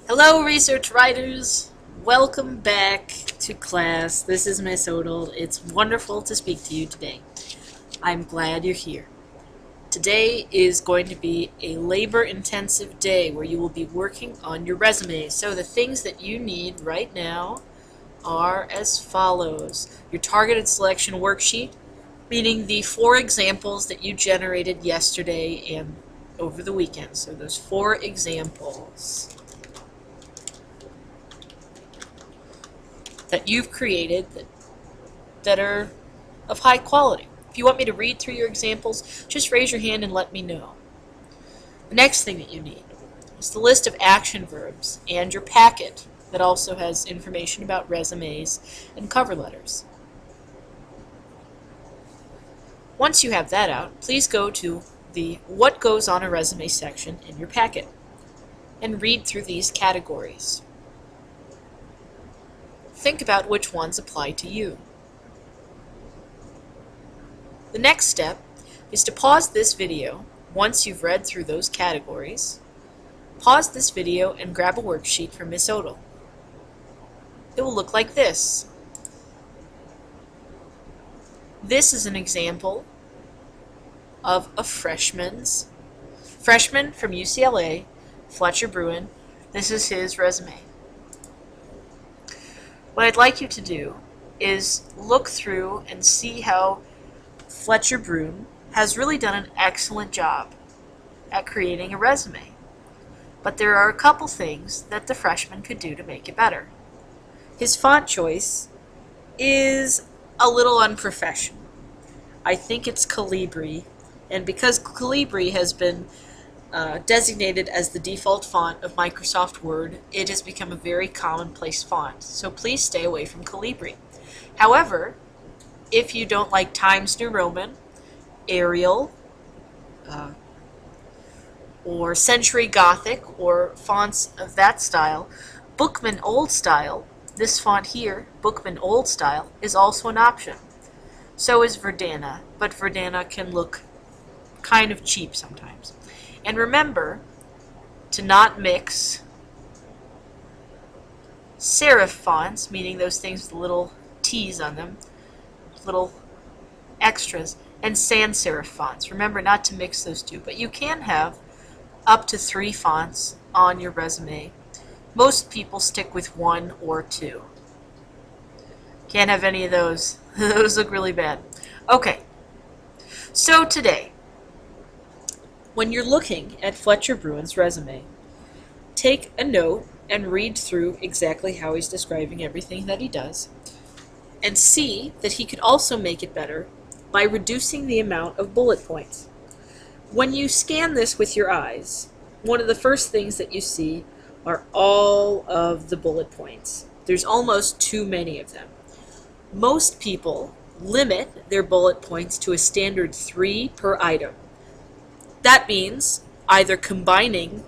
Hello, research writers. Welcome back to class. This is Miss Odell. It's wonderful to speak to you today. I'm glad you're here. Today is going to be a labor-intensive day where you will be working on your resume. So the things that you need right now are as follows. Your targeted selection worksheet, meaning the 4 examples that you generated yesterday and over the weekend. So those 4 examples that you've created that are of high quality. If you want me to read through your examples, just raise your hand and let me know. The next thing that you need is the list of action verbs and your packet that also has information about resumes and cover letters. Once you have that out, please go to the What Goes on a Resume section in your packet and read through these categories. Think about which ones apply to you. The next step is to pause this video once you've read through those categories. Pause this video and grab a worksheet from Miss Odell. It will look like this. This is an example of a freshman from UCLA, Fletcher Bruin. This is his resume. What I'd like you to do is look through and see how Fletcher Bruin has really done an excellent job at creating a resume. But there are a couple things that the freshman could do to make it better. His font choice is a little unprofessional. I think it's Calibri, and because Calibri has been designated as the default font of Microsoft Word, it has become a very commonplace font, so please stay away from Calibri. However, if you don't like Times New Roman, Arial, or Century Gothic, or fonts of that style, Bookman Old Style, this font here, Bookman Old Style, is also an option. So is Verdana, but Verdana can look kind of cheap sometimes. And remember to not mix serif fonts, meaning those things with little T's on them, little extras, and sans serif fonts. Remember not to mix those two, but you can have up to 3 fonts on your resume. Most people stick with 1 or 2. Can't have any of those. Those look really bad. Okay, so today, when you're looking at Fletcher Bruin's resume, take a note and read through exactly how he's describing everything that he does, and see that he could also make it better by reducing the amount of bullet points. When you scan this with your eyes, one of the first things that you see are all of the bullet points. There's almost too many of them. Most people limit their bullet points to a standard 3 per item. That means either combining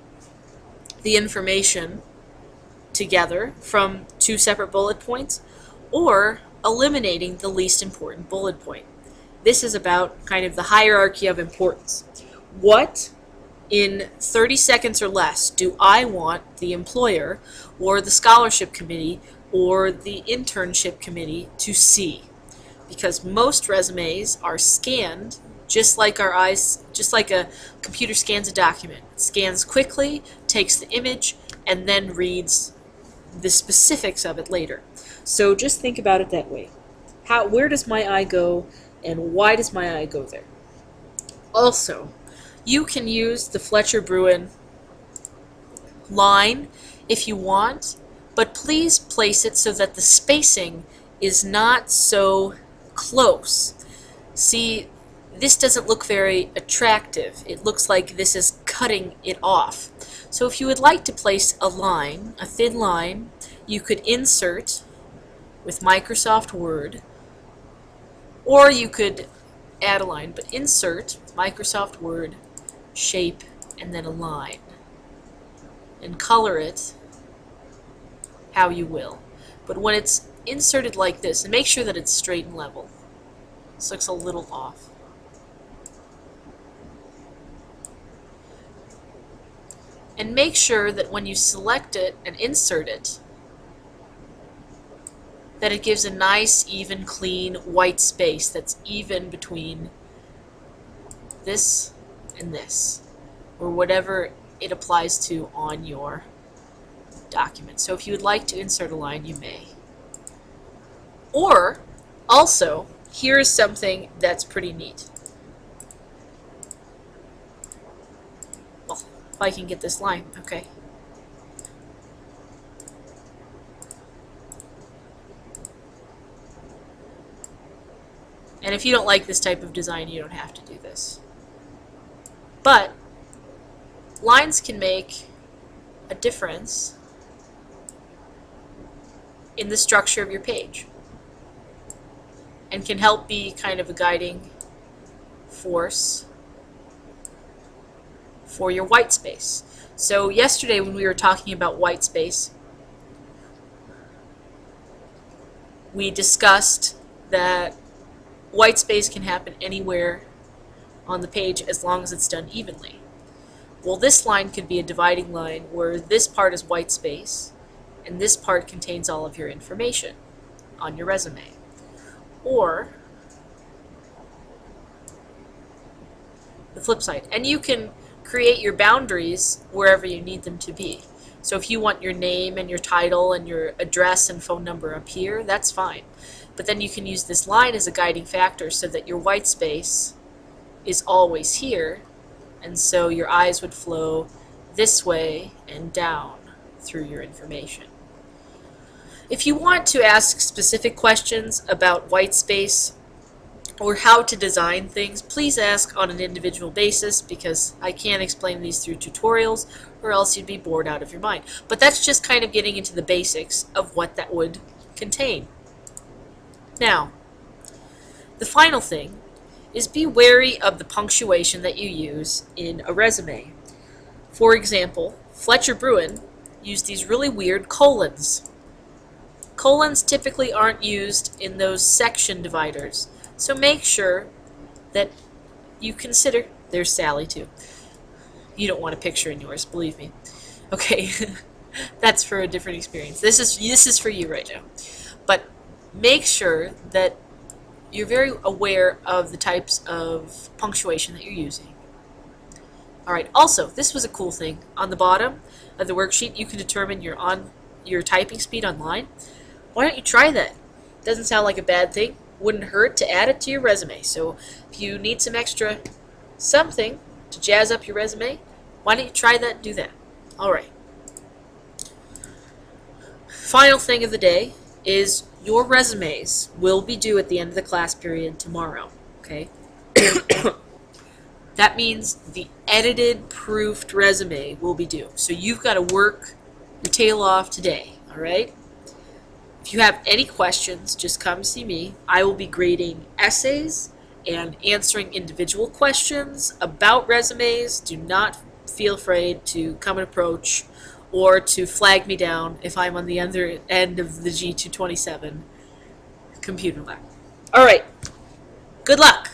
the information together from 2 separate bullet points or eliminating the least important bullet point. This is about kind of the hierarchy of importance. What in 30 seconds or less do I want the employer or the scholarship committee or the internship committee to see? Because most resumes are scanned just like our eyes, just like a computer scans a document. It scans quickly, takes the image, and then reads the specifics of it later. So just think about it that way. Where does my eye go, and why does my eye go there? Also, you can use the Fletcher Bruin line if you want, but please place it so that the spacing is not so close. See, this doesn't look very attractive. It looks like this is cutting it off. So if you would like to place a line, a thin line, you could insert with Microsoft Word, or you could add a line, but insert Microsoft Word, shape, and then a line, and color it how you will. But when it's inserted like this, and make sure that it's straight and level. This looks a little off. And make sure that when you select it and insert it, that it gives a nice, even, clean white space that's even between this and this, or whatever it applies to on your document. So if you would like to insert a line, you may. Or, also, here's something that's pretty neat. Well, if I can get this line, okay. And if you don't like this type of design, you don't have to do this. But lines can make a difference in the structure of your page and can help be kind of a guiding force for your white space. So yesterday when we were talking about white space, we discussed that white space can happen anywhere on the page as long as it's done evenly. Well, this line could be a dividing line where this part is white space and this part contains all of your information on your resume. Or the flip side. And you can create your boundaries wherever you need them to be. So if you want your name and your title and your address and phone number up here, that's fine. But then you can use this line as a guiding factor so that your white space is always here, and so your eyes would flow this way and down through your information. If you want to ask specific questions about white space or how to design things, please ask on an individual basis, because I can't explain these through tutorials or else you'd be bored out of your mind. But that's just kind of getting into the basics of what that would contain. Now, the final thing is be wary of the punctuation that you use in a resume. For example, Fletcher Bruin used these really weird colons. Colons typically aren't used in those section dividers, so make sure that you consider, there's Sally too. You don't want a picture in yours, believe me. Okay, that's for a different experience. This is for you right now. But make sure that you're very aware of the types of punctuation that you're using. Alright, also, this was a cool thing. On the bottom of the worksheet, you can determine your typing speed online. Why don't you try that? Doesn't sound like a bad thing. Wouldn't hurt to add it to your resume. So if you need some extra something to jazz up your resume, why don't you try that and do that? Alright. Final thing of the day is your resumes will be due at the end of the class period tomorrow. Okay? That means the edited, proofed resume will be due. So you've got to work your tail off today. Alright? If you have any questions, just come see me. I will be grading essays and answering individual questions about resumes. Do not feel afraid to come and approach or to flag me down if I'm on the other end of the G227 computer lab. Alright, good luck!